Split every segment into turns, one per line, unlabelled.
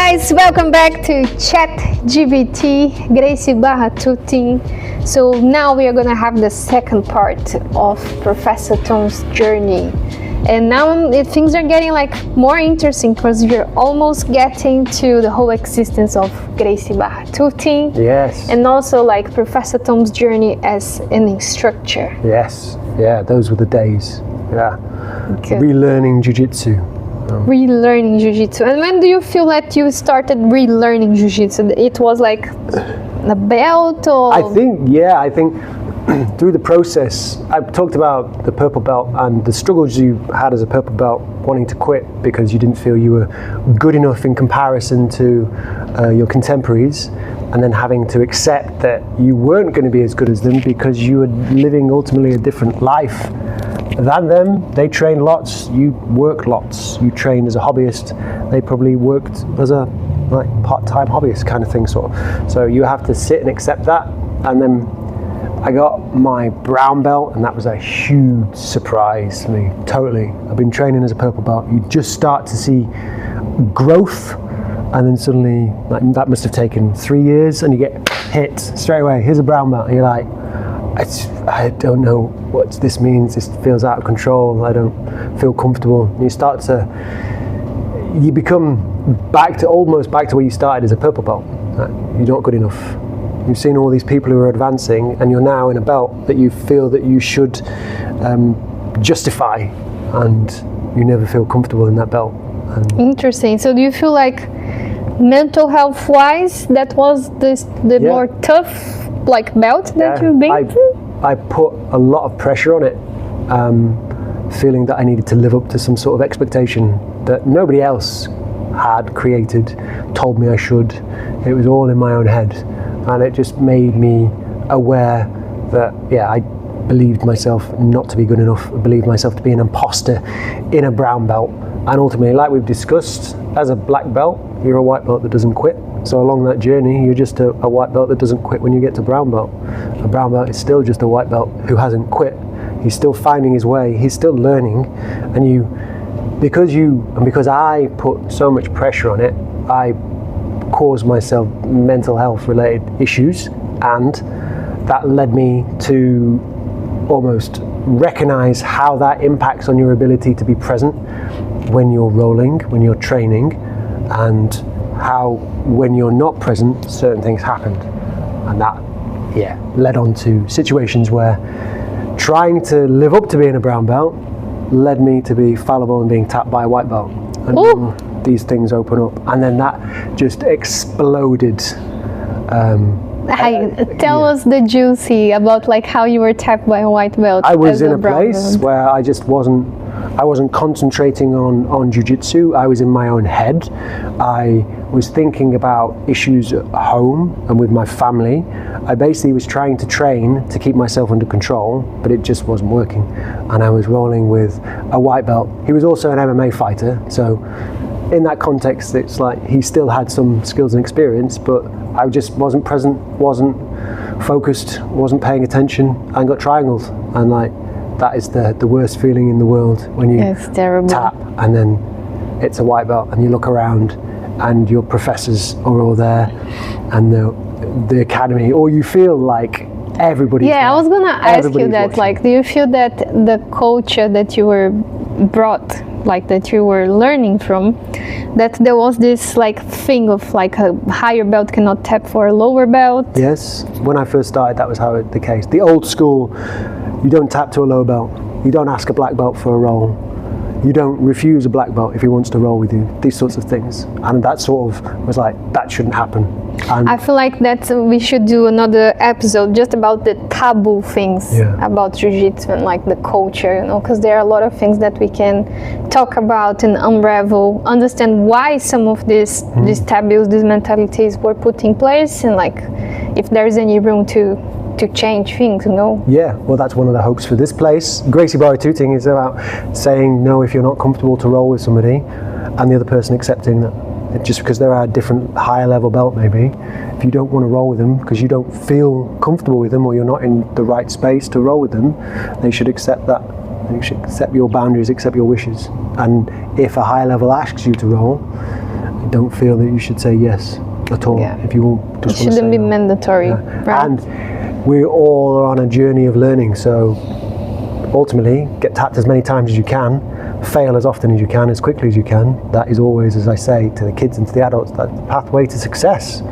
guys, welcome back to ChatGBT, Gracie Barra Tooting. So now we are gonna have the second part of Professor Tom's journey. And now things are getting like more interesting because you're almost getting to the whole existence of Gracie Barra Tooting.
Yes.
And also like Professor Tom's journey as an instructor.
Yes. Yeah, those were the days. Yeah.
Okay.
Relearning Jiu-Jitsu.
Relearning Jiu-Jitsu. And when do you feel that you started relearning Jiu-Jitsu? It was like a belt or?
I think through the process, I've talked about the purple belt and the struggles you had as a purple belt wanting to quit because you didn't feel you were good enough in comparison to your contemporaries, and then having to accept that you weren't going to be as good as them because you were living ultimately a different life than them. They trained lots, you worked lots. You trained as a hobbyist, they probably worked as a part-time hobbyist kind of thing, sort of. So you have to sit and accept that. And then I got my brown belt, and that was a huge surprise to me, totally. I've been training as a purple belt. You just start to see growth, and then suddenly, that must have taken 3 years, and you get hit straight away. Here's a brown belt, and you're like, I don't know what this means. This feels out of control. I don't feel comfortable. And you become almost back to where you started as a purple belt. You're not good enough. You've seen all these people who are advancing, and you're now in a belt that you feel that you should justify, and you never feel comfortable in that belt.
Interesting. So do you feel like mental health wise that was the more tough belt that you've been through?
I put a lot of pressure on it, feeling that I needed to live up to some sort of expectation that nobody else had created, told me I should. It was all in my own head, and it just made me aware that I believed myself not to be good enough. I believed myself to be an imposter in a brown belt, and ultimately, like we've discussed, as a black belt, you're a white belt that doesn't quit. So along that journey, you're just a white belt that doesn't quit when you get to brown belt. A brown belt is still just a white belt who hasn't quit. He's still finding his way. He's still learning. And because I put so much pressure on it, I caused myself mental health related issues, and that led me to almost recognize how that impacts on your ability to be present when you're rolling, when you're training, and how when you're not present, certain things happened. And that, led on to situations where trying to live up to being a brown belt led me to be fallible and being tapped by a white belt. And these things open up. And then that just exploded.
Tell us the juicy about how you were tapped by a white belt.
I was in a place where I just wasn't concentrating on jiu-jitsu. I was in my own head. I was thinking about issues at home and with my family. I basically was trying to train to keep myself under control, but it just wasn't working. And I was rolling with a white belt. He was also an MMA fighter, so in that context, it's like he still had some skills and experience, but I just wasn't present, wasn't focused, wasn't paying attention, and got triangled. And that is the worst feeling in the world when you tap and then it's a white belt and you look around and your professors are all there and the academy, or you feel like everybody's there.
I was gonna ask you that,
watching.
Do you feel that the culture that you were brought, that you were learning from, that there was this thing of a higher belt cannot tap for a lower belt?
Yes, when I first started, that was the case. The old school, you don't tap to a low belt. You don't ask a black belt for a roll. You don't refuse a black belt if he wants to roll with you. These sorts of things. And that sort of was that shouldn't happen. And
I feel like that we should do another episode just about the taboo things about jiu-jitsu and the culture, because there are a lot of things that we can talk about and unravel, understand why some of these taboos, these mentalities were put in place, and if there's any room to change things,
Yeah, well, that's one of the hopes for this place. Gracie Barra Tooting is about saying no if you're not comfortable to roll with somebody, and the other person accepting that. Just because they're at a different higher level belt, maybe, if you don't want to roll with them because you don't feel comfortable with them or you're not in the right space to roll with them, they should accept that. You should accept your boundaries, accept your wishes. And if a higher level asks you to roll, don't feel that you should say yes at all. If you won't just
it shouldn't be mandatory. Right?
And we all are on a journey of learning, so ultimately get tapped as many times as you can, fail as often as you can, as quickly as you can. That is always, as I say to the kids and to the adults, that's the pathway to success.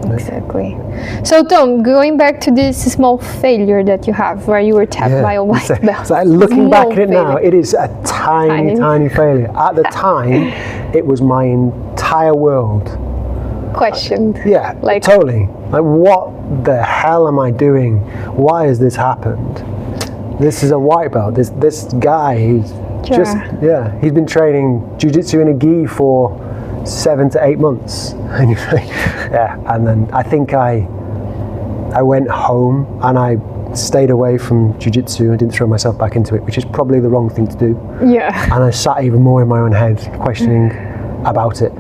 Exactly. So Tom, going back to this small failure that you have where you were tapped by a white belt.
So looking back at it now, it is a tiny failure. At the time, it was my entire world.
Questioned.
Yeah, like totally. Like, what the hell am I doing? Why has this happened? This is a white belt. This guy, he's he's been training jiu-jitsu in a gi for 7 to 8 months. And and then I think I went home and I stayed away from jiu-jitsu. I didn't throw myself back into it, which is probably the wrong thing to do.
Yeah.
And I sat even more in my own head, questioning about it.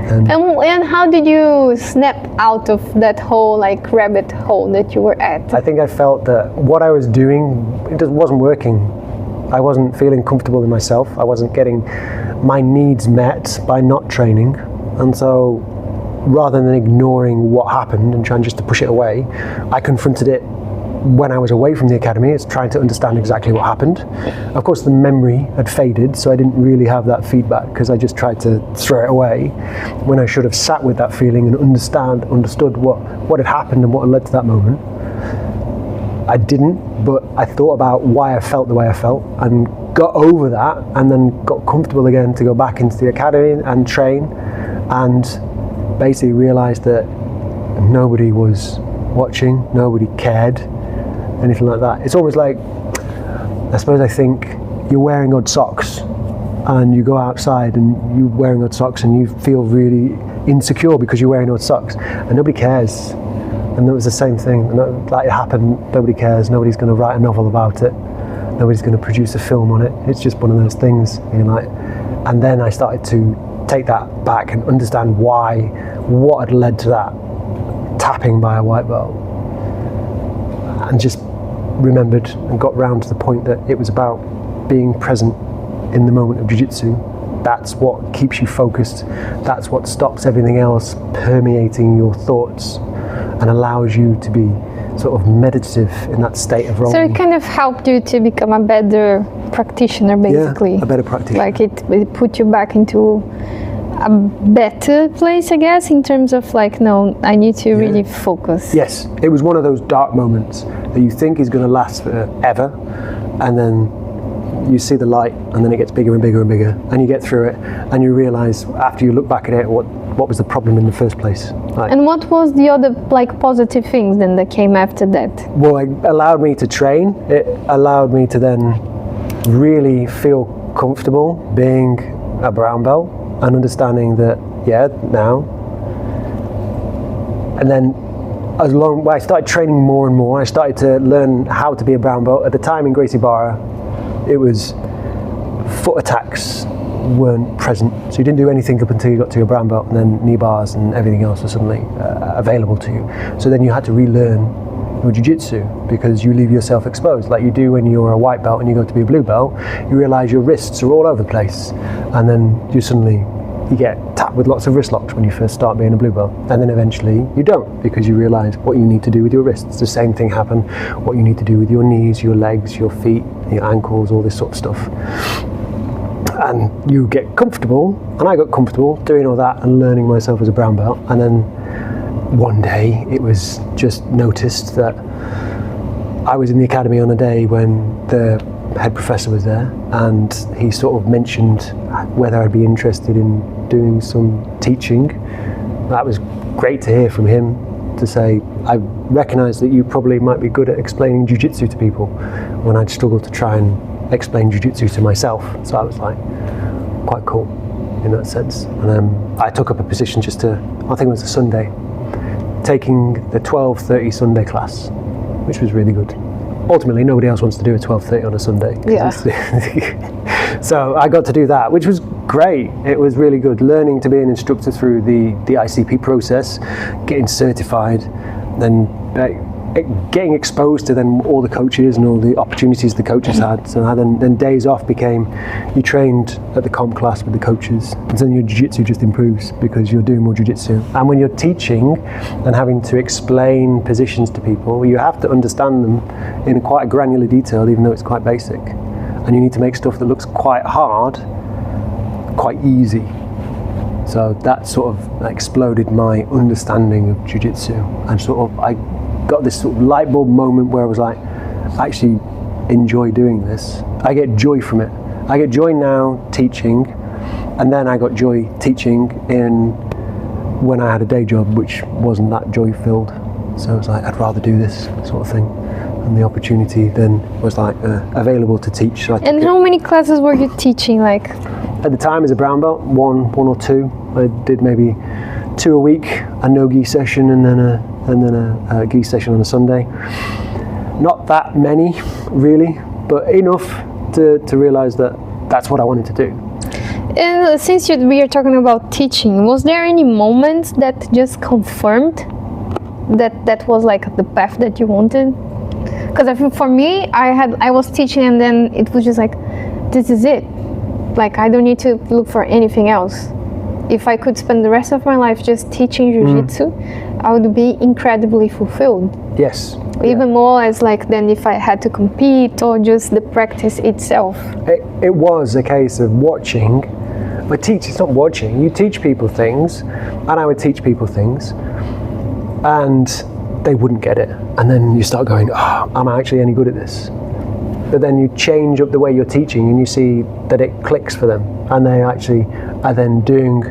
And how did you snap out of that whole like rabbit hole that you were at?
I think I felt that what I was doing, it just wasn't working. I wasn't feeling comfortable in myself. I wasn't getting my needs met by not training. And so rather than ignoring what happened and trying just to push it away, I confronted it when I was away from the academy. It's trying to understand exactly what happened. Of course, the memory had faded, so I didn't really have that feedback because I just tried to throw it away when I should have sat with that feeling and understood what had happened and what had led to that moment. I didn't, but I thought about why I felt the way I felt and got over that, and then got comfortable again to go back into the academy and train, and basically realized that nobody was watching, nobody cared, anything like that. It's almost like, I think you're wearing odd socks and you go outside and you're wearing odd socks and you feel really insecure because you're wearing odd socks and nobody cares. And it was the same thing. Like, it happened, nobody cares, nobody's going to write a novel about it, nobody's going to produce a film on it. It's just one of those things, you know, like. And then I started to take that back and understand what had led to that tapping by a white belt, and just remembered and got round to the point that it was about being present in the moment of jiu-jitsu. That's what keeps you focused. That's what stops everything else permeating your thoughts and allows you to be sort of meditative in that state of rolling.
So it kind of helped you to become a better practitioner, basically.
Yeah, a better practitioner.
Like it put you back into a better place, I guess, in terms of like, no, I need to really focus.
Yes, it was one of those dark moments that you think is going to last forever, and then you see the light, and then it gets bigger and bigger and bigger, and you get through it, and you realise after you look back at it what was the problem in the first place. Like,
and what was the other like positive things then that came after that?
Well, it allowed me to train. It allowed me to then really feel comfortable being a brown belt and understanding that now. And then I started training more and more. I started to learn how to be a brown belt. At the time in Gracie Barra, it was foot attacks weren't present, so you didn't do anything up until you got to your brown belt, and then knee bars and everything else was suddenly available to you. So then you had to relearn your jiu-jitsu because you leave yourself exposed, like you do when you're a white belt and you go to be a blue belt. You realise your wrists are all over the place, and then you get tapped with lots of wrist locks when you first start being a blue belt, and then eventually you don't, because you realise what you need to do with your wrists. The same thing happened, what you need to do with your knees, your legs, your feet, your ankles, all this sort of stuff. And you get comfortable, and I got comfortable doing all that and learning myself as a brown belt. And then one day it was just noticed that I was in the academy on a day when the head professor was there, and he sort of mentioned whether I'd be interested in doing some teaching. That was great to hear from him, to say, I recognise that you probably might be good at explaining jiu-jitsu to people, when I'd struggled to try and explain jiu-jitsu to myself. So I was like, quite cool in that sense. And I took up a position just to, I think it was a Sunday, taking the 12:30 Sunday class, which was really good. Ultimately, nobody else wants to do a 12:30 on a Sunday. So I got to do that, which was great. It was really good, learning to be an instructor through the ICP process, getting certified, then getting exposed to then all the coaches and all the opportunities the coaches had. So then days off became, you trained at the comp class with the coaches, and then your jiu-jitsu just improves because you're doing more jiu-jitsu. And when you're teaching and having to explain positions to people, you have to understand them in quite a granular detail, even though it's quite basic. And you need to make stuff that looks quite hard, quite easy. So that sort of exploded my understanding of jiu-jitsu, and sort of I got this sort of light bulb moment where I was like, I actually enjoy doing this. I get joy from it. I get joy now teaching, and then I got joy teaching when I had a day job which wasn't that joy filled. So I was like, I'd rather do this sort of thing. And the opportunity then was like available to teach. So
and how many classes were you teaching? Like
at the time as a brown belt, one or two. I did maybe 2 a week, a no gi session and then a gi session on a Sunday. Not that many really, but enough to realise that that's what I wanted to do.
And since we are talking about teaching, was there any moment that just confirmed that was like the path that you wanted? Because I think for me, I was teaching and then it was just like, this is it. Like I don't need to look for anything else. If I could spend the rest of my life just teaching jiu-jitsu, I would be incredibly fulfilled.
Yes.
Even more as like than if I had to compete or just the practice itself.
It was a case of watching, but it's not watching. You teach people things, and I would teach people things, and they wouldn't get it. And then you start going, oh, am I actually any good at this? But then you change up the way you're teaching and you see that it clicks for them, and they actually are then doing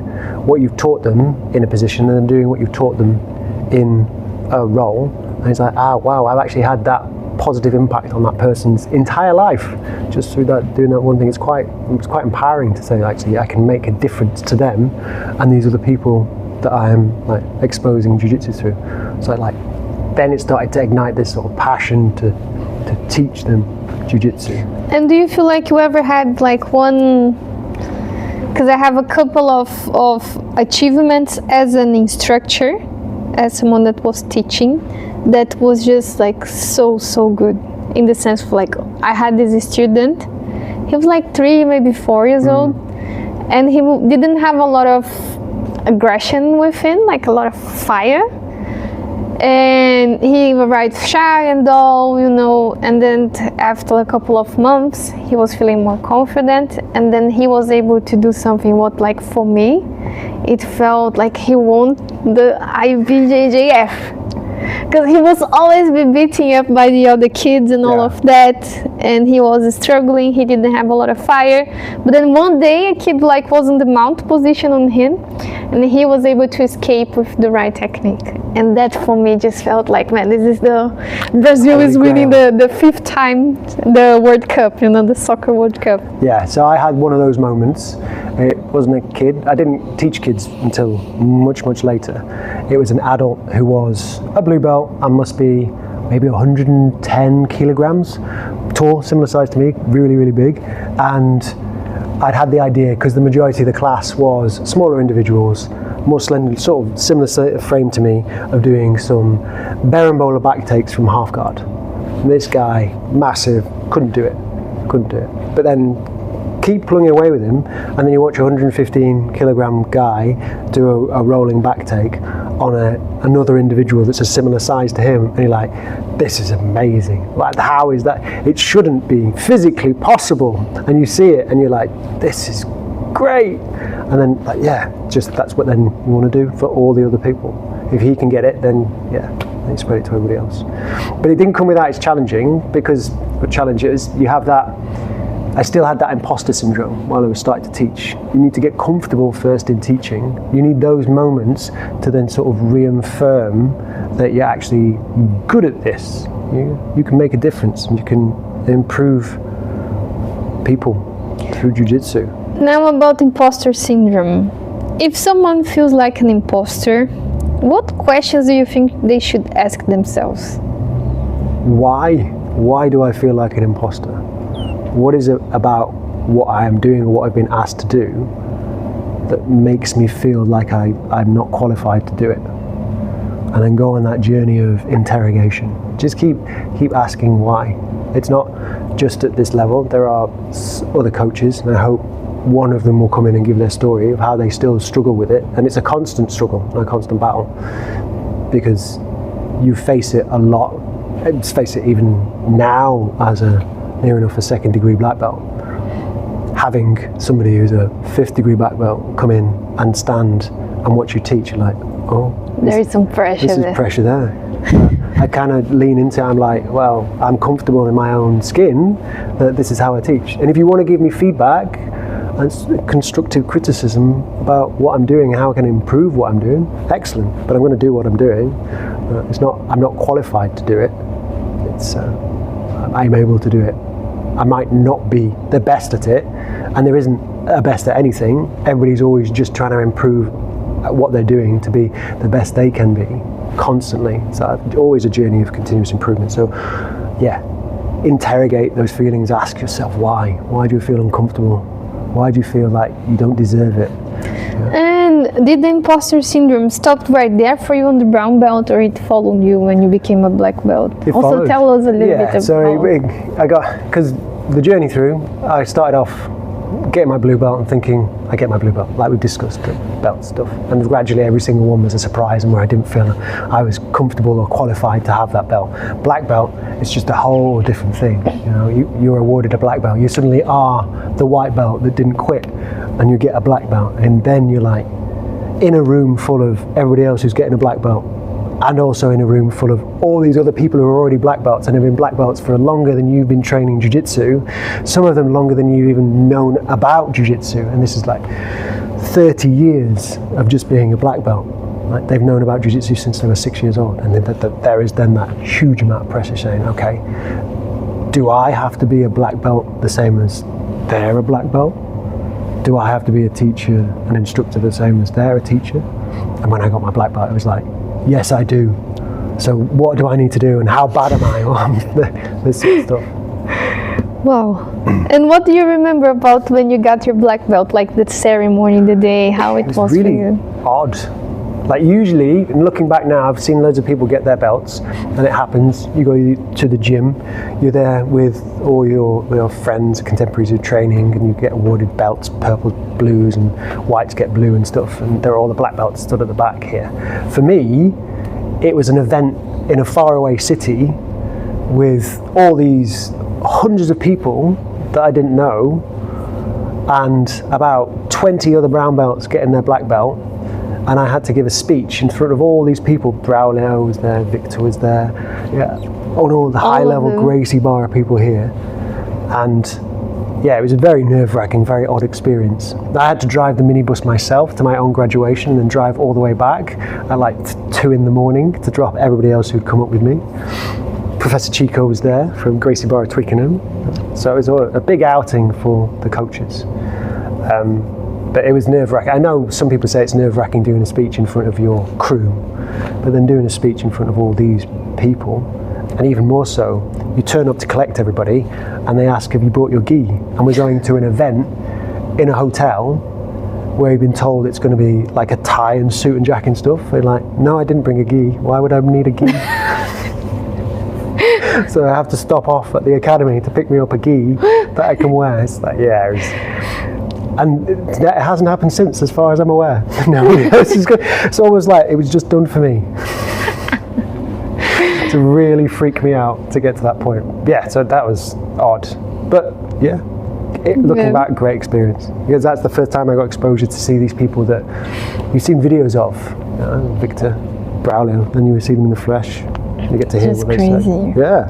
what you've taught them in a position and then doing what you've taught them in a role. And it's like, wow, I've actually had that positive impact on that person's entire life just through doing that one thing. It's quite empowering to say, actually, I can make a difference to them and these are the people that I am like exposing jiu-jitsu through. So like then it started to ignite this sort of passion to teach them jiu-jitsu.
And do you feel like you ever had like one, because I have a couple of achievements as an instructor, as someone that was teaching, that was just like so good, in the sense of like, I had this student, he was like 3, maybe 4 years old, and he didn't have a lot of aggression within, like a lot of fire. And he arrived shy and dull, you know, and then after a couple of months, he was feeling more confident, and then he was able to do something what, like, for me, it felt like he won the IBJJF. Because he was always be beaten up by the other kids and all of that, and he was struggling, he didn't have a lot of fire. But then one day a kid like was in the mount position on him, and he was able to escape with the right technique. And that for me just felt like, man, this is Brazil is winning the 5th time the World Cup, you know, the soccer World Cup. Yeah,
so I had one of those moments. It wasn't a kid. I didn't teach kids until much later. It was an adult who was a blue belt and must be maybe 110 kilograms tall, similar size to me, really big. And I'd had the idea, because the majority of the class was smaller individuals, more slender, sort of similar frame to me, of doing some berimbolo back takes from half guard. And this guy, massive, couldn't do it. But then keep plugging away with him, and then you watch a 115 kilogram guy do a rolling back take on another individual that's a similar size to him, and you're like, this is amazing. Like, how is that? It shouldn't be physically possible. And you see it and you're like, this is great. And then like, that's what then you want to do for all the other people. If he can get it, then then spread it to everybody else. But it didn't come without its challenging, because what challenge is, you have that, I still had that imposter syndrome while I was starting to teach. You need to get comfortable first in teaching. You need those moments to then sort of reaffirm that you're actually good at this. You can make a difference and you can improve people through jiu-jitsu. Now about imposter syndrome. If someone feels like an imposter, what questions do you think they should ask themselves? Why do I feel like an imposter? What is it about what I am doing or what I've been asked to do that makes me feel like I'm not qualified to do it? and then go on that journey of interrogation. Just keep asking why. It's not just at this level. There are other coaches, and I hope one of them will come in and give their story of how they still struggle with it. And it's a constant struggle, a constant battle, because you face it a lot. Let's face it, even now as near enough a second degree black belt, having somebody who's a 5th degree black belt come in and stand and watch you teach, you're like, oh,
there is some pressure there.
This is pressure there. I kind of lean into it. I'm like, well, I'm comfortable in my own skin that this is how I teach. And if you want to give me feedback and constructive criticism about what I'm doing, how I can improve what I'm doing, excellent. But I'm going to do what I'm doing. I'm not qualified to do it. I'm able to do it. I might not be the best at it, and there isn't a best at anything. Everybody's always just trying to improve at what they're doing to be the best they can be, constantly. So always a journey of continuous improvement. So yeah, interrogate those feelings. Ask yourself why. Why do you feel uncomfortable? Why do you feel like you don't deserve it?
And did the imposter syndrome stop right there for you on the brown belt, or it followed you when you became a black belt?
It
also
followed.
Tell us a little bit about.
So because the journey through, I started off getting my blue belt and thinking, I get my blue belt, like we've discussed, the belt stuff. And gradually every single one was a surprise, and where I didn't feel I was comfortable or qualified to have that belt. Black belt, it's just a whole different thing. You know, you're awarded a black belt. You suddenly are the white belt that didn't quit, and you get a black belt. And then you're like in a room full of everybody else who's getting a black belt, and also in a room full of all these other people who are already black belts and have been black belts for longer than you've been training jiu-jitsu, some of them longer than you've even known about jiu-jitsu. And this is like 30 years of just being a black belt. Like, they've known about jiu-jitsu since they were 6 years old. And then there is then that huge amount of pressure saying, okay, do I have to be a black belt the same as they're a black belt? Do I have to be a teacher, an instructor the same as they're a teacher? And when I got my black belt, it was like, yes, I do. So what do I need to do, and how bad am I? This sort of stuff.
Wow. And what do you remember about when you got your black belt, like the ceremony, the day, how it was
really
for you?
Odd. Like usually, and looking back now, I've seen loads of people get their belts, and it happens. You go to the gym, you're there with all your friends, contemporaries who are training, and you get awarded belts, purple, blues, and whites get blue and stuff, and there are all the black belts stood at the back here. For me, it was an event in a faraway city with all these hundreds of people that I didn't know, and about 20 other brown belts getting their black belt. And I had to give a speech in front of all these people. Braulio was there, Victor was there, all the high-level Gracie Barra people here. And yeah, it was a very nerve-wracking, very odd experience. I had to drive the minibus myself to my own graduation, and then drive all the way back at like 2 in the morning to drop everybody else who'd come up with me. Professor Chico was there from Gracie Barra Twickenham. So it was a big outing for the coaches. But it was nerve-wracking. I know some people say it's nerve-wracking doing a speech in front of your crew, but then doing a speech in front of all these people, and even more so, you turn up to collect everybody, and they ask, have you brought your gi? And we're going to an event in a hotel where you've been told it's going to be like a tie and suit and jacket and stuff. They're like, no, I didn't bring a gi. Why would I need a gi? So I have to stop off at the academy to pick me up a gi that I can wear. It's like, and it hasn't happened since, as far as I'm aware. It's almost like it was just done for me to really freak me out to get to that point. Yeah, so that was odd, but yeah, looking back, great experience, because that's the first time I got exposure to see these people that you've seen videos of, Victor, Braulio, then you see them in the flesh. You get to hear what they say. Yeah.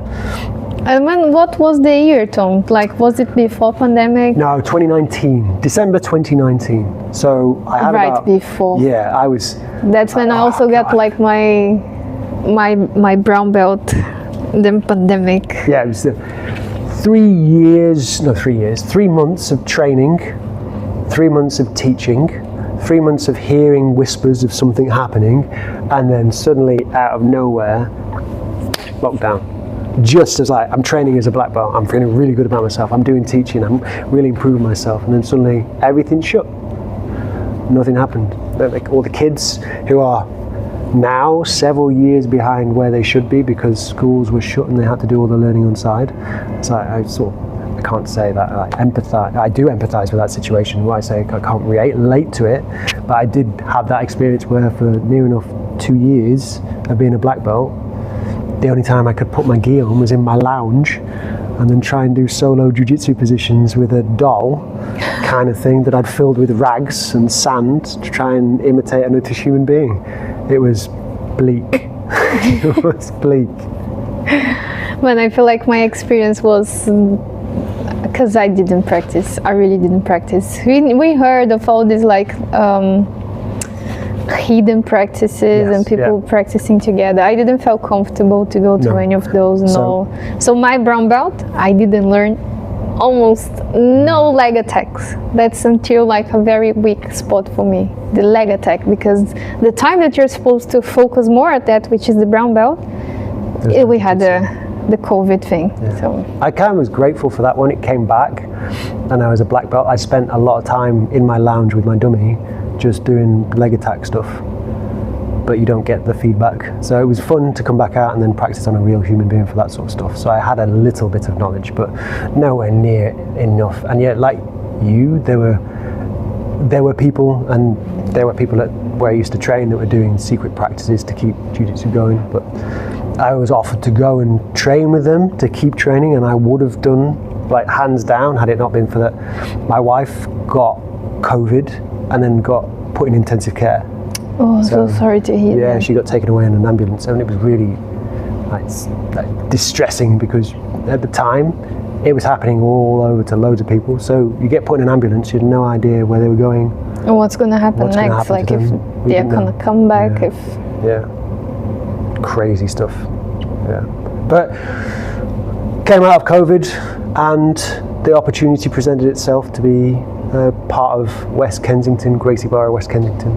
And what was the year, Tom? Like, was it before pandemic?
No, 2019, December 2019. So I had
right before.
Yeah, I was.
That's when I also got like my brown belt. The pandemic.
Yeah, it was 3 years, 3 months of training, 3 months of teaching, 3 months of hearing whispers of something happening, and then suddenly out of nowhere, lockdown. Just as like I'm training as a black belt, I'm feeling really good about myself, I'm doing teaching, I'm really improving myself, and then suddenly everything shut. Nothing happened. Like all the kids who are now several years behind where they should be because schools were shut and they had to do all the learning on side. So I can't say that I empathize. I do empathize with that situation where I say I can't relate to it, but I did have that experience where for near enough 2 years of being a black belt, the only time I could put my gi on was in my lounge and then try and do solo jiu-jitsu positions with a doll kind of thing that I'd filled with rags and sand to try and imitate another human being. It was bleak. It was bleak.
But I feel like my experience was because I didn't practice. I really didn't practice. We heard of all these like hidden practices and people practicing together. I didn't feel comfortable to go to any of those. So my brown belt, I didn't learn almost no leg attacks. That's until like a very weak spot for me, the leg attack, because the time that you're supposed to focus more at that, which is the brown belt, we had the COVID thing. So
I kind of was grateful for that when it came back and I was a black belt. I spent a lot of time in my lounge with my dummy just doing leg attack stuff, but you don't get the feedback. So it was fun to come back out and then practice on a real human being for that sort of stuff. So I had a little bit of knowledge, but nowhere near enough. And yet, like you, there were people at where I used to train that were doing secret practices to keep jiu-jitsu going, but I was offered to go and train with them to keep training, and I would have done, like hands down, had it not been for that. My wife got COVID and then got put in intensive care.
Oh, so sorry to hear that.
Yeah, she got taken away in an ambulance, and it was really like distressing because at the time it was happening all over to loads of people. So you get put in an ambulance, you had no idea where they were going.
And what's going to happen next? Like if they're going to come back,
crazy stuff. Yeah, but came out of COVID, and the opportunity presented itself to be part of West Kensington, Gracie Barra, West Kensington,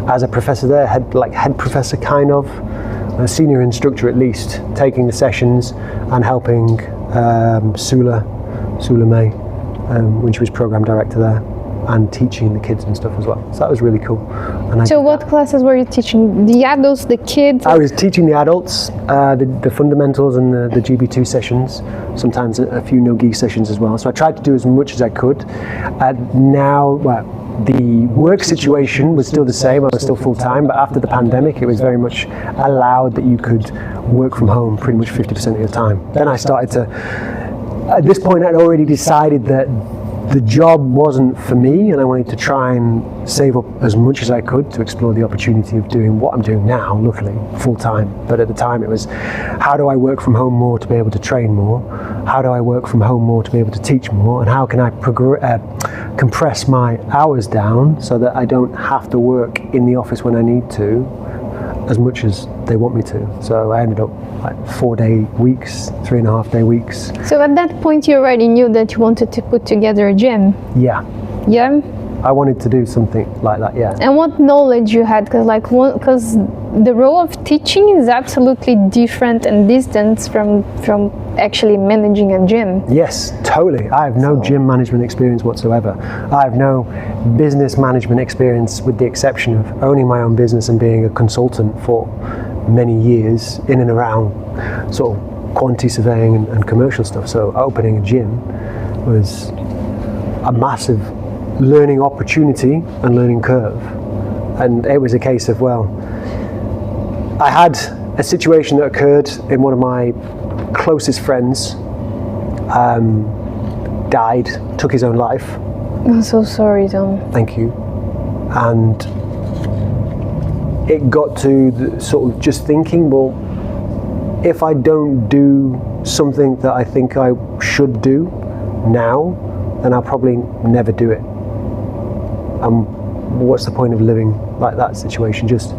as a professor there, head professor kind of, a senior instructor at least, taking the sessions and helping Sula May when she was program director there, and teaching the kids and stuff as well. So that was really cool. And
so what classes were you teaching? The adults, the kids?
I was teaching the adults, the fundamentals and the GB2 sessions, sometimes a few no-gi sessions as well. So I tried to do as much as I could. Now, the work situation was still the same. I was still full-time, but after the pandemic, it was very much allowed that you could work from home pretty much 50% of your time. Then I started to, at this point, I'd already decided that the job wasn't for me, and I wanted to try and save up as much as I could to explore the opportunity of doing what I'm doing now, luckily, full-time. But at the time it was, how do I work from home more to be able to train more? How do I work from home more to be able to teach more? And how can I compress my hours down so that I don't have to work in the office when I need to as much as they want me to? So I ended up like 4-day weeks, 3.5-day weeks.
So at that point you already knew that you wanted to put together a gym?
Yeah.
Yeah?
I wanted to do something like that, yeah.
And what knowledge you had? Because the role of teaching is absolutely different and distant from actually managing a gym.
Yes, totally. I have no gym management experience whatsoever. I have no business management experience, with the exception of owning my own business and being a consultant for many years in and around sort of quantity surveying and commercial stuff. So opening a gym was a massive learning opportunity and learning curve. And it was a case of, well, I had a situation that occurred in one of my closest friends, died, took his own life.
I'm so sorry, Tom.
Thank you. And it got to the sort of just thinking, well, if I don't do something that I think I should do now, then I'll probably never do it. What's the point of living like that situation? Just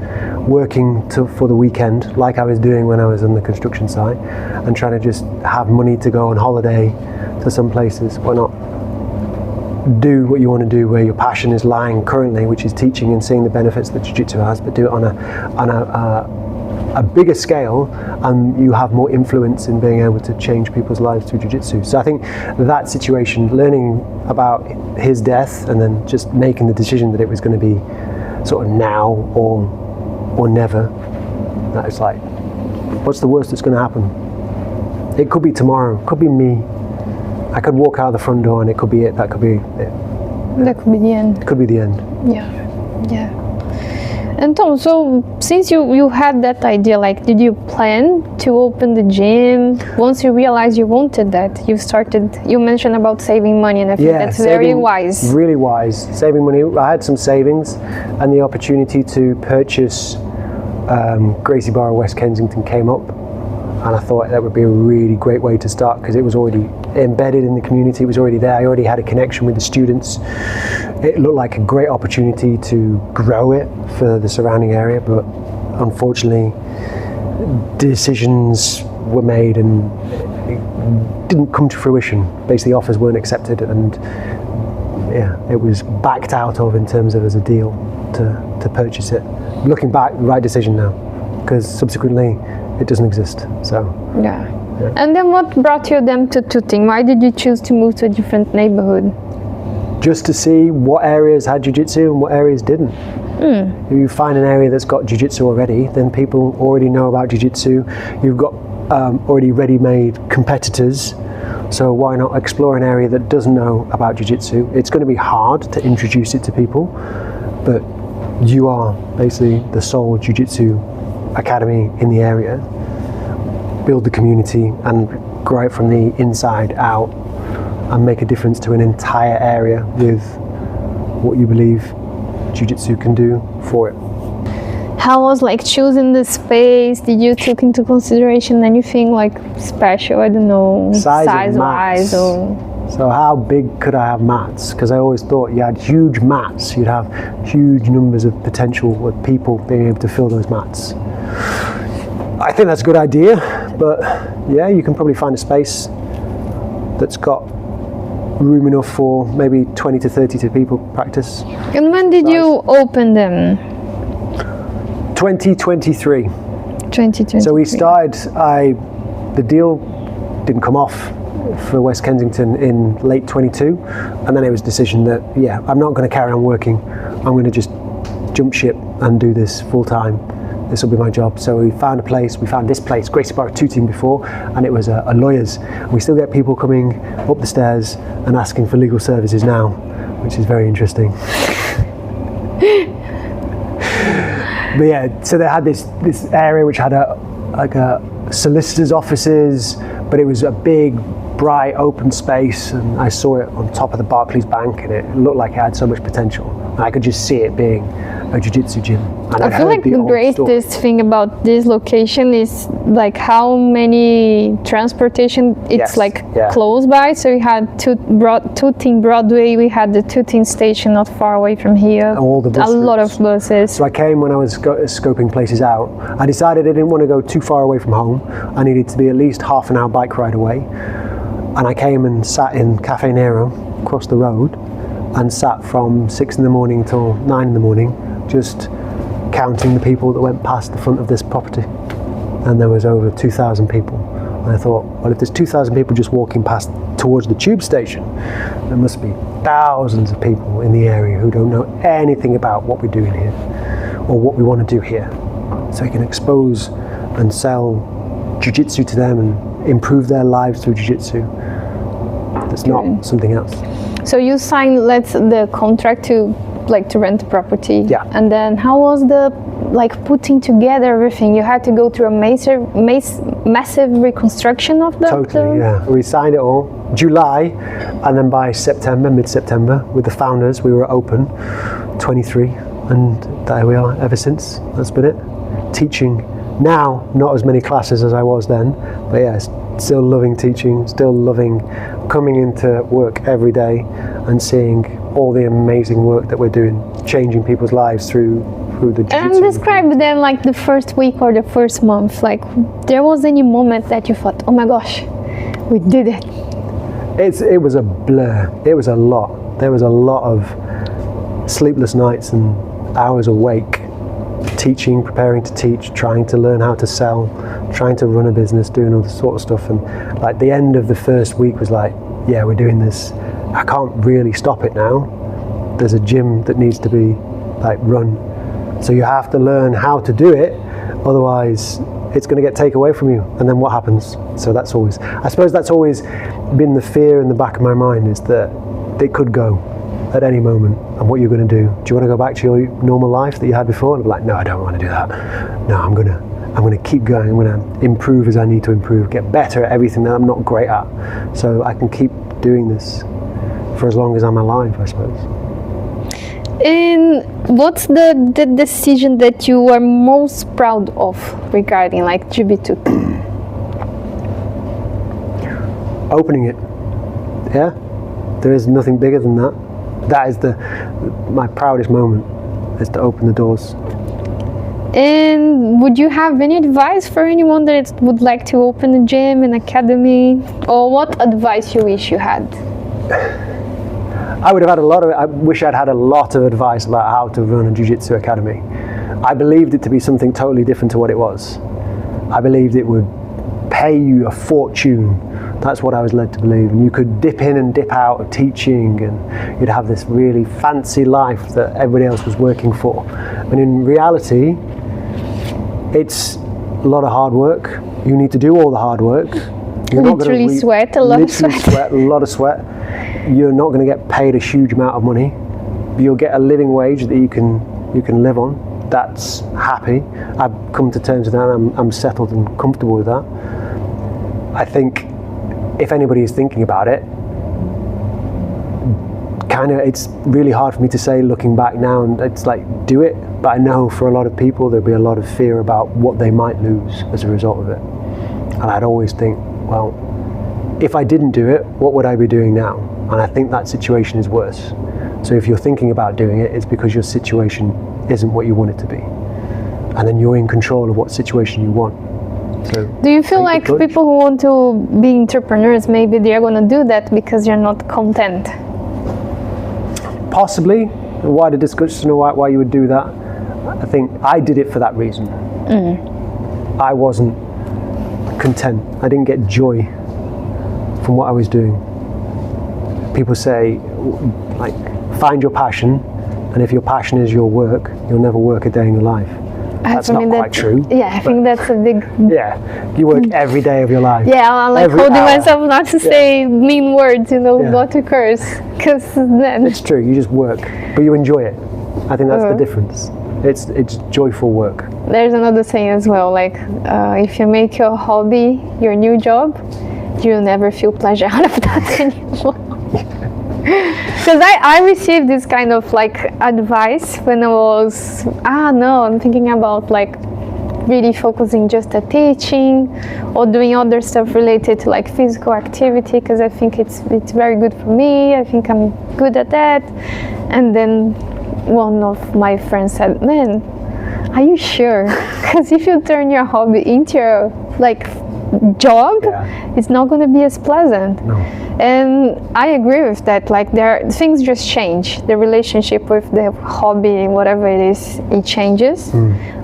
working for the weekend, like I was doing when I was on the construction site, and trying to just have money to go on holiday to some places. Why not do what you want to do where your passion is lying currently, which is teaching and seeing the benefits that Jiu-Jitsu has, but do it on a bigger scale, and you have more influence in being able to change people's lives through Jiu-Jitsu. So I think that situation, learning about his death and then just making the decision that it was going to be sort of now or or never. That it's like, what's the worst that's going to happen? It could be tomorrow, it could be me. I could walk out the front door and it could be it. That could be it.
That could be the end.
It could be the end.
Yeah. And Tom, so since you had that idea, like, did you plan to open the gym? Once you realized you wanted that, you mentioned about saving money, and I think that's very wise.
Really wise. Saving money. I had some savings and the opportunity to purchase Gracie Barra West Kensington came up, and I thought that would be a really great way to start because it was already embedded in the community, it was already there, I already had a connection with the students. It looked like a great opportunity to grow it for the surrounding area, but unfortunately decisions were made and it didn't come to fruition. Basically offers weren't accepted and it was backed out of in terms of as a deal to purchase it. Looking back, the right decision now, because subsequently it doesn't exist. So
yeah. And then what brought you then to Tooting? Why did you choose to move to a different neighborhood?
Just to see what areas had jiu-jitsu and what areas didn't. If you find an area that's got jiu-jitsu already, then people already know about jiu-jitsu. You've got already ready-made competitors, so why not explore an area that doesn't know about jiu-jitsu? It's going to be hard to introduce it to people, but you are basically the sole jiu-jitsu academy in the area. Build the community and grow it from the inside out and make a difference to an entire area with what you believe jiu-jitsu can do for it.
How was like choosing the space? Did you take into consideration anything like special? I don't know, size-wise or...
So how big could I have mats? Because I always thought you had huge mats, you'd have huge numbers of potential with people being able to fill those mats. I think that's a good idea, but yeah, you can probably find a space that's got room enough for maybe 20 to 32 people practice.
And when did you open them?
2023.
2023.
So we started, the deal didn't come off for West Kensington in late 22, and then it was a decision that, yeah, I'm not going to carry on working. I'm going to just jump ship and do this full time. This will be my job. So we found a place, we found this place, Gracie Barra Tooting before, and it was a lawyer's. We still get people coming up the stairs and asking for legal services now, which is very interesting. But yeah, so they had this area which had a solicitor's offices, but it was a big, bright, open space, and I saw it on top of the Barclays Bank, and it looked like it had so much potential. And I could just see it being a jiu-jitsu gym. And
I feel like the greatest thing about this location is like how many transportation it's close by. So we had Tooting Broadway, we had the Tooting station not far away from here.
All the bus routes.
Lot of buses.
So I came when I was scoping places out. I decided I didn't want to go too far away from home. I needed to be at least half an hour bike ride away. And I came and sat in Cafe Nero across the road and sat from 6 in the morning till 9 in the morning, just counting the people that went past the front of this property. And there was over 2,000 people. And I thought, well, if there's 2,000 people just walking past towards the tube station, there must be thousands of people in the area who don't know anything about what we're doing here or what we want to do here. So we can expose and sell jiu-jitsu to them and improve their lives through jiu-jitsu. That's not something else.
So you signed the contract to rent the property.
Yeah.
And then how was the putting together everything? You had to go through a massive reconstruction of the...
Totally, yeah. We signed it all July, and then by September, mid-September, with the founders, we were open, 23, and there we are ever since. That's been it. Teaching now, not as many classes as I was then, but yeah, still loving teaching, still loving coming into work every day and seeing all the amazing work that we're doing, changing people's lives through the jiu-jitsu.
And describe then the first week or the first month, there was any moment that you thought, oh my gosh, we did it.
It was a blur. It was a lot. There was a lot of sleepless nights and hours awake, teaching, preparing to teach, trying to learn how to sell, trying to run a business, doing all this sort of stuff. And the end of the first week was yeah, we're doing this. I can't really stop it now. There's a gym that needs to be run. So you have to learn how to do it, otherwise it's going to get taken away from you, and then what happens? So that's always, I suppose that's always been the fear in the back of my mind, is that it could go at any moment, and what you're going to do. Do you want to go back to your normal life that you had before? And I'm like, no, I don't want to do that. No, I'm going to keep going. I'm going to improve as I need to improve, get better at everything that I'm not great at, so I can keep doing this for as long as I'm alive, I suppose.
And what's the decision that you are most proud of regarding like GB Tooting?
Opening it. Yeah, there is nothing bigger than that. That is my proudest moment, is to open the doors.
And would you have any advice for anyone that would like to open a gym, an academy, or what advice you wish you had?
I wish I'd had a lot of advice about how to run a jiu-jitsu academy. I believed it to be something totally different to what it was. I believed it would pay you a fortune. That's what I was led to believe. And you could dip in and dip out of teaching, and you'd have this really fancy life that everybody else was working for. And in reality, it's a lot of hard work. You need to do all the hard work. You're
literally sweat, a lot of sweat.
A lot of sweat. You're not going to get paid a huge amount of money. You'll get a living wage that you can live on. That's happy. I've come to terms with that. I'm settled and comfortable with that. I think if anybody is thinking about it, it's really hard for me to say looking back now, and it's like, do it. But I know for a lot of people there'll be a lot of fear about what they might lose as a result of it. And I'd always think, well, if I didn't do it, what would I be doing now? And I think that situation is worse. So if you're thinking about doing it, it's because your situation isn't what you want it to be. And then you're in control of what situation you want. So
do you feel like people who want to be entrepreneurs, maybe they're going to do that because you're not content?
Possibly. A wider discussion of why you would do that. I think I did it for that reason. I wasn't content. I didn't get joy from what I was doing. People say, like, find your passion, and if your passion is your work, you'll never work a day in your life. That's not quite true.
Yeah, I think that's a big...
Yeah, you work every day of your life.
Yeah, I'm like holding myself not to say mean words, not to curse, because then...
It's true, you just work, but you enjoy it. I think that's the difference. It's joyful work.
There's another saying as well, like, if you make your hobby your new job, you'll never feel pleasure out of that anymore. Because I received this kind of like advice when I was, I'm thinking about like really focusing just at teaching or doing other stuff related to like physical activity, because I think it's very good for me. I think I'm good at that. And then one of my friends said, man, are you sure? Because if you turn your hobby into your like job, it's not going to be as pleasant.
No.
And I agree with that. Like, things just change. The relationship with the hobby, whatever it is, it changes.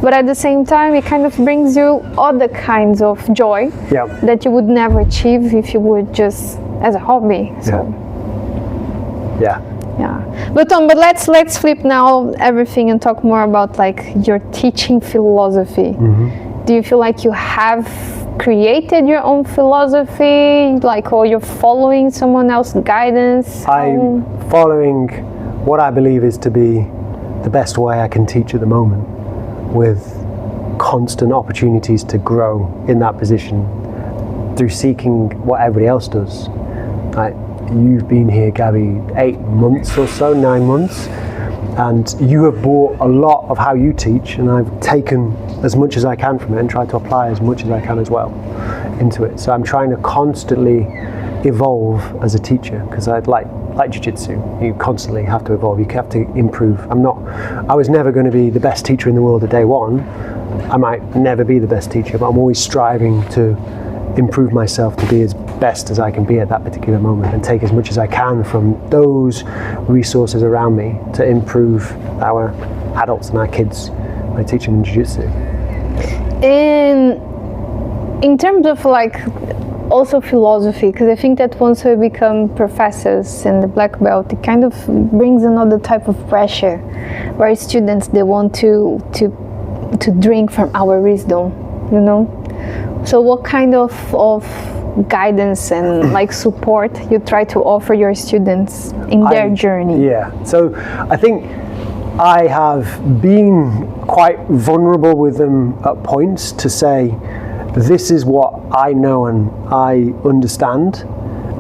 But at the same time, it kind of brings you other kinds of joy that you would never achieve if you would just as a hobby. So.
Yeah.
But let's flip now everything and talk more about like your teaching philosophy. Do you feel like you have created your own philosophy, like, or you're following someone else's guidance?
I'm following what I believe is to be the best way I can teach at the moment, with constant opportunities to grow in that position through seeking what everybody else does. Like, you've been here, Gabby, 8 months or so, 9 months, and you have brought a lot of how you teach, and I've taken as much as I can from it and tried to apply as much as I can as well into it. So I'm trying to constantly evolve as a teacher, because I'd like jiu-jitsu, you constantly have to evolve, you have to improve. I was never going to be the best teacher in the world at day one. I might never be the best teacher, but I'm always striving to improve myself to be as best as I can be at that particular moment, and take as much as I can from those resources around me to improve our adults and our kids by teaching them jiu-jitsu.
In terms of like also philosophy, because I think that once we become professors in the black belt, it kind of brings another type of pressure, where students, they want to drink from our wisdom, you know. So what kind of guidance and like support you try to offer your students in their journey?
Yeah, so I think I have been quite vulnerable with them at points to say, this is what I know and I understand,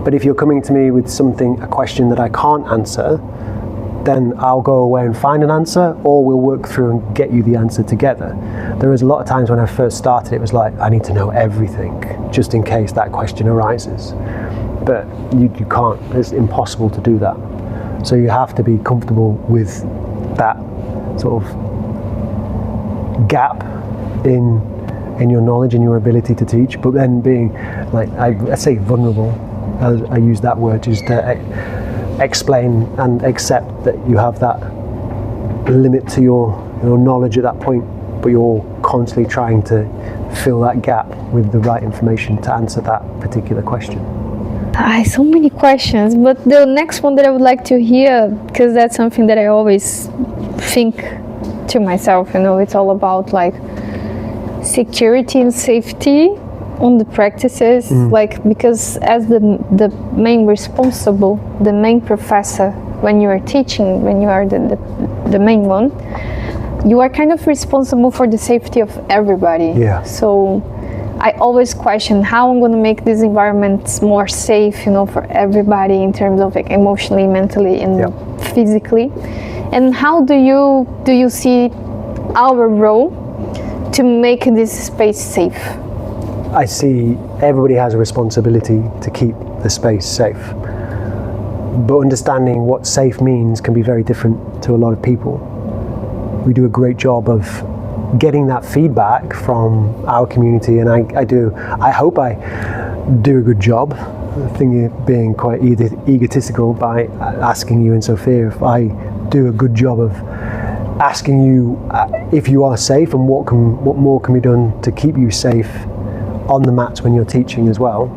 but if you're coming to me with a question that I can't answer, then I'll go away and find an answer, or we'll work through and get you the answer together. There was a lot of times when I first started, it was like, I need to know everything, just in case that question arises. But you can't, it's impossible to do that. So you have to be comfortable with that sort of gap in your knowledge and your ability to teach, but then being, like, I say vulnerable, I use that word just to explain and accept that you have that limit to your knowledge at that point, but you're constantly trying to fill that gap with the right information to answer that particular question.
So many questions, but the next one that I would like to hear, because that's something that I always think to myself, you know, it's all about like security and safety on the practices, like, because as the main responsible, the main professor, when you are teaching, when you are the main one, you are kind of responsible for the safety of everybody.
Yeah.
So I always question how I'm going to make these environments more safe, you know, for everybody in terms of like emotionally, mentally, and physically. And how do you see our role to make this space safe?
I see everybody has a responsibility to keep the space safe. But understanding what safe means can be very different to a lot of people. We do a great job of getting that feedback from our community, and I hope I do a good job. I think you're being quite egotistical by asking you and Sophia if I do a good job of asking you if you are safe and what more can be done to keep you safe on the mats when you're teaching as well,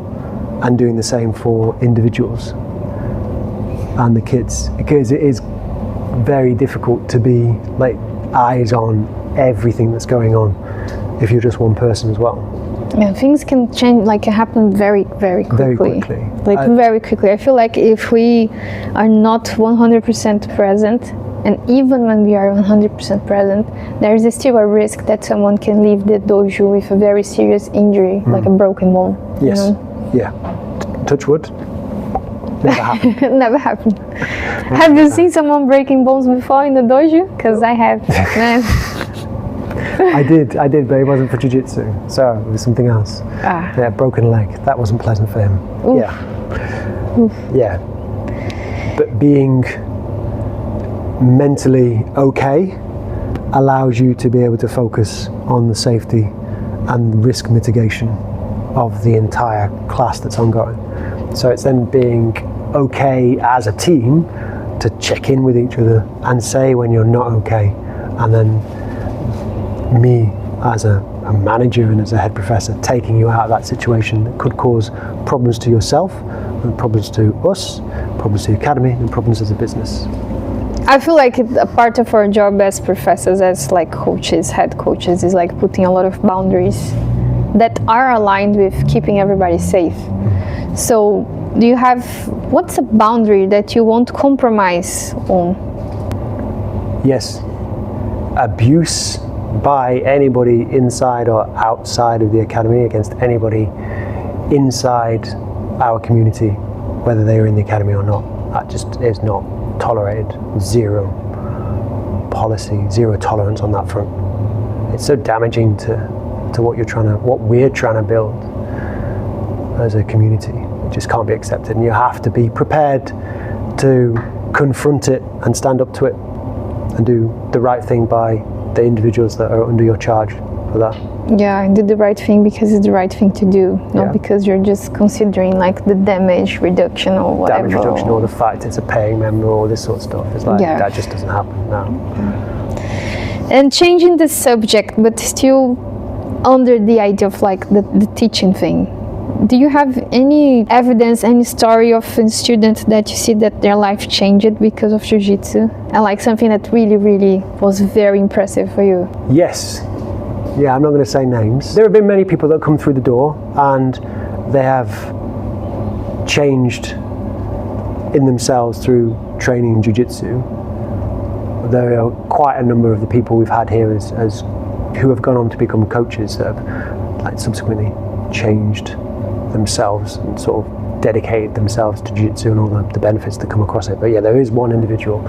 and doing the same for individuals and the kids, because it is very difficult to be like eyes on everything that's going on if you're just one person as well.
Yeah, things can change, like happen very, very quickly.
Very quickly.
Like very quickly. I feel like if we are not 100% present, and even when we are 100% present, there is still a risk that someone can leave the dojo with a very serious injury, like a broken bone.
Yes.
You know?
Yeah. Touch wood. Never happened.
Never happened. Have you seen someone breaking bones before in the dojo? Because I have.
I did, but it wasn't for jiu-jitsu, so it was something else. Yeah, broken leg. That wasn't pleasant for him. Oof. Yeah. Oof. Yeah. But being mentally okay allows you to be able to focus on the safety and risk mitigation of the entire class that's ongoing. So it's then being okay as a team to check in with each other and say when you're not okay, and then me as a manager and as a head professor taking you out of that situation that could cause problems to yourself and problems to us, problems to the academy, and problems as a business.
I feel like a part of our job as professors, as like coaches, head coaches, is like putting a lot of boundaries that are aligned with keeping everybody safe. So do you have, what's a boundary that you won't compromise on?
Yes, abuse by anybody inside or outside of the academy against anybody inside our community, whether they are in the academy or not, that just is not tolerated. Zero policy, zero tolerance on that front. It's so damaging to what we're trying to build as a community. It just can't be accepted, and you have to be prepared to confront it and stand up to it and do the right thing by the individuals that are under your charge for that.
Yeah, I did the right thing because it's the right thing to do, not because you're just considering like the damage reduction or whatever.
Damage reduction or the fact it's a paying member or this sort of stuff. It's like, that just doesn't happen now.
And changing the subject, but still under the idea of like the teaching thing. Do you have any evidence, any story of a student that you see that their life changed because of Jiu-Jitsu? And like something that really, really was very impressive for you?
Yes. Yeah, I'm not going to say names. There have been many people that come through the door and they have changed in themselves through training in Jiu-Jitsu. There are quite a number of the people we've had here as who have gone on to become coaches that have like subsequently changed themselves and sort of dedicated themselves to Jiu-Jitsu and all the benefits that come across it. But yeah, there is one individual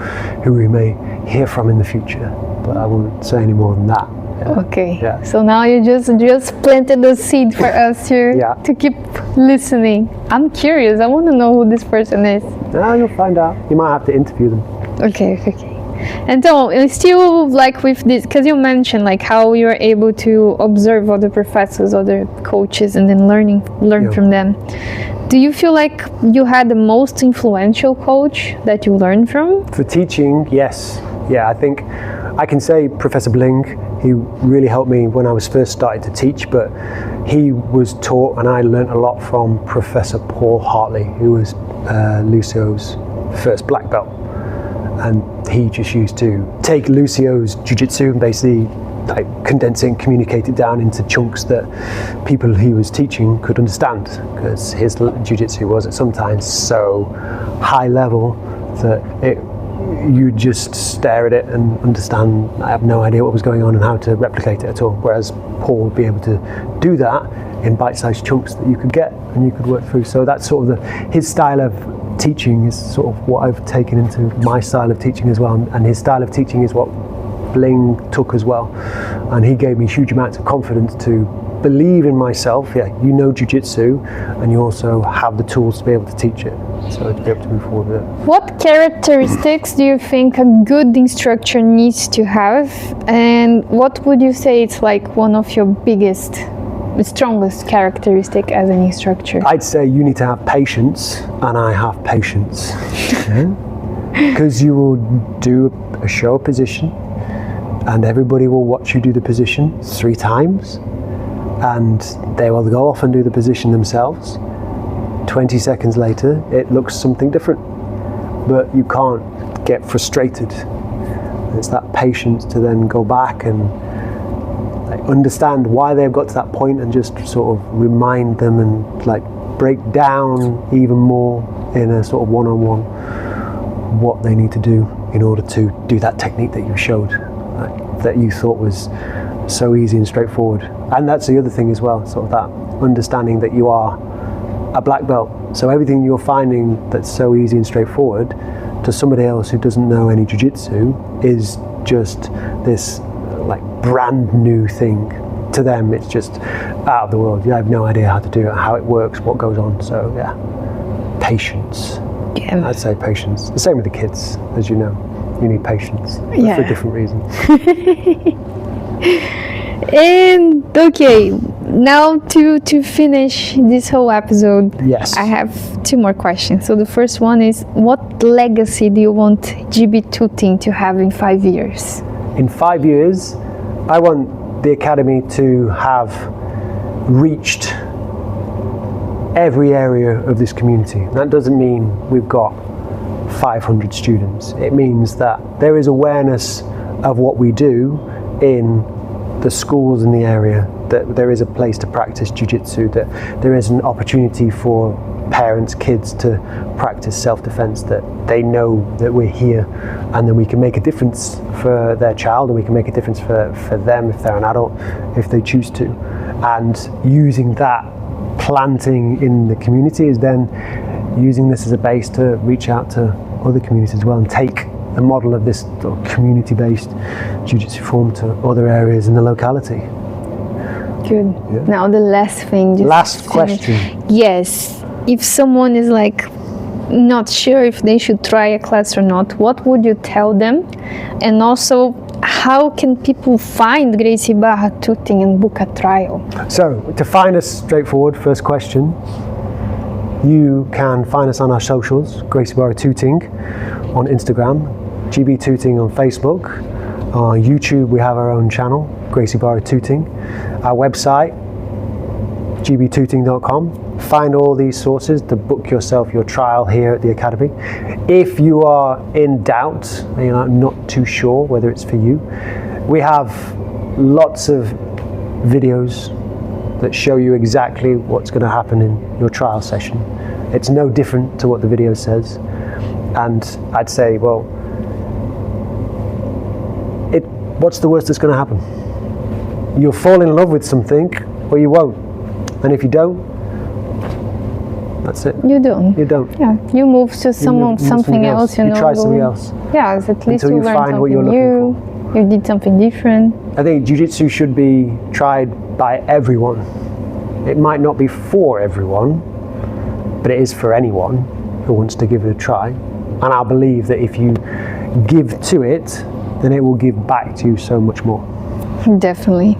who we may hear from in the future, but I won't say any more than that. Yeah.
Okay.
Yeah.
So now you just planted the seed for us to keep listening. I'm curious. I want to know who this person is.
Now you'll find out. You might have to interview them.
Okay. And so, still like with this, because you mentioned like how you're able to observe other professors, other coaches, and then learn from them. Do you feel like you had the most influential coach that you learned from?
For teaching, yes. Yeah, I think I can say Professor Bling. He really helped me when I was first starting to teach, but he was taught, and I learned a lot from Professor Paul Hartley, who was Lucio's first black belt. And he just used to take Lucio's Jiu-Jitsu and basically like condense it and communicate it down into chunks that people he was teaching could understand, because his Jiu-Jitsu was at sometimes so high level that you just stare at it and understand, I have no idea what was going on and how to replicate it at all, whereas Paul would be able to do that in bite-sized chunks that you could get and you could work through. So that's sort of his style of teaching is sort of what I've taken into my style of teaching as well, and his style of teaching is what Bling took as well, and he gave me huge amounts of confidence to believe in myself. Yeah, you know Jiu-Jitsu and you also have the tools to be able to teach it, so to be able to move forward with it.
What characteristics do you think a good instructor needs to have, and what would you say it's like one of your strongest characteristic as an instructor?
I'd say you need to have patience, and I have patience. Because you will do a show position and everybody will watch you do the position 3 times and they will go off and do the position themselves. 20 seconds later it looks something different, but you can't get frustrated. It's that patience to then go back and understand why they've got to that point and just sort of remind them and like break down even more in a sort of one-on-one what they need to do in order to do that technique that you showed, that you thought was so easy and straightforward. And that's the other thing as well, sort of that understanding that you are a black belt, so everything you're finding that's so easy and straightforward to somebody else who doesn't know any jiu-jitsu is just this like brand new thing. To them it's just out of the world. You have no idea how to do it, how it works, what goes on. So yeah, patience. Yeah. I'd say patience. The same with the kids, as you know. You need patience, but for different reasons.
And okay, now to finish this whole episode,
yes,
I have 2 more questions. So the first one is, what legacy do you want GB Tooting to have in 5 years?
In 5 years, I want the Academy to have reached every area of this community. That doesn't mean we've got 500 students. It means that there is awareness of what we do in the schools in the area, that there is a place to practice Jiu-Jitsu, that there is an opportunity for parents, kids to practice self-defense, that they know that we're here and then we can make a difference for their child and we can make a difference for them if they're an adult, if they choose to. And using that planting in the community is then using this as a base to reach out to other communities as well and take the model of this sort of community-based Jiu-Jitsu form to other areas in the locality.
Good. Yeah. Now the last thing.
Last question.
Yes. If someone is like not sure if they should try a class or not, what would you tell them? And also, how can people find Gracie Barra Tooting and book a trial? So,
to find us, straightforward, first question, you can find us on our socials, Gracie Barra Tooting on Instagram, GB Tooting on Facebook. On YouTube, we have our own channel, Gracie Barra Tooting. Our website, gbtooting.com. Find all these sources to book yourself your trial here at the Academy. If you are in doubt, and you're not too sure whether it's for you, we have lots of videos that show you exactly what's going to happen in your trial session. It's no different to what the video says. And I'd say, well, what's the worst that's going to happen? You'll fall in love with something, or you won't. And if you don't, that's it.
You don't.
You don't.
Yeah, you move to something else. You
try something else.
Yeah, at least
until
you
you
learned
find what
something
you're
new.
looking for.
You did something different.
I think Jiu-Jitsu should be tried by everyone. It might not be for everyone, but it is for anyone who wants to give it a try. And I believe that if you give to it, then it will give back to you so much more.
Definitely.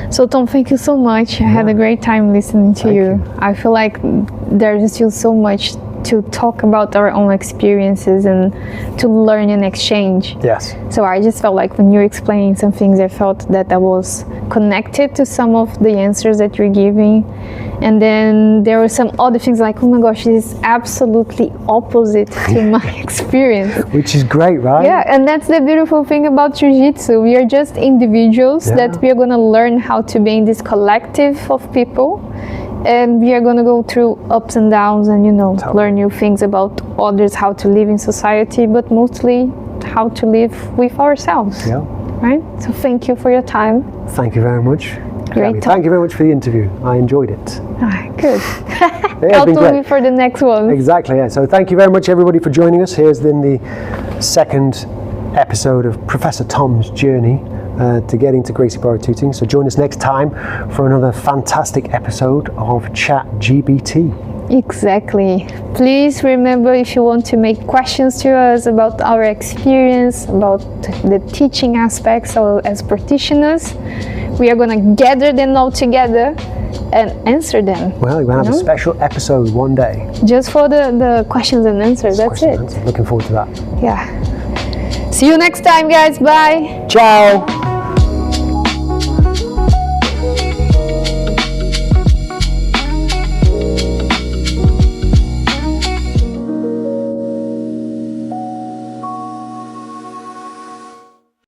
So Tom, thank you so much. I had a great time listening to you. I feel like there's still so much to talk about our own experiences and to learn and exchange.
Yes.
So I just felt like when you're explaining some things, I felt that I was connected to some of the answers that you're giving. And then there were some other things like, oh my gosh, this is absolutely opposite to my experience.
Which is great, right?
Yeah, and that's the beautiful thing about Jiu-Jitsu. We are just individuals that we are going to learn how to be in this collective of people. And we are going to go through ups and downs and, learn new things about others, how to live in society, but mostly how to live with ourselves.
Yeah.
Right? So thank you for your time.
Thank you very much.
Great.
Thank you very much for the interview. I enjoyed it.
Good.
It's been
great. For the next one.
Exactly, yeah. So thank you very much, everybody, for joining us. Here's then the second episode of Professor Tom's journey to getting to Gracie Barra Tooting. So join us next time for another fantastic episode of ChatGBT.
Exactly. Please remember, if you want to make questions to us about our experience, about the teaching aspects as practitioners, we are going to gather them all together and answer them.
Well, we're going to have a special episode one day.
Just for the questions and answers, that's it.
Looking forward to that.
Yeah. See you next time, guys. Bye.
Ciao.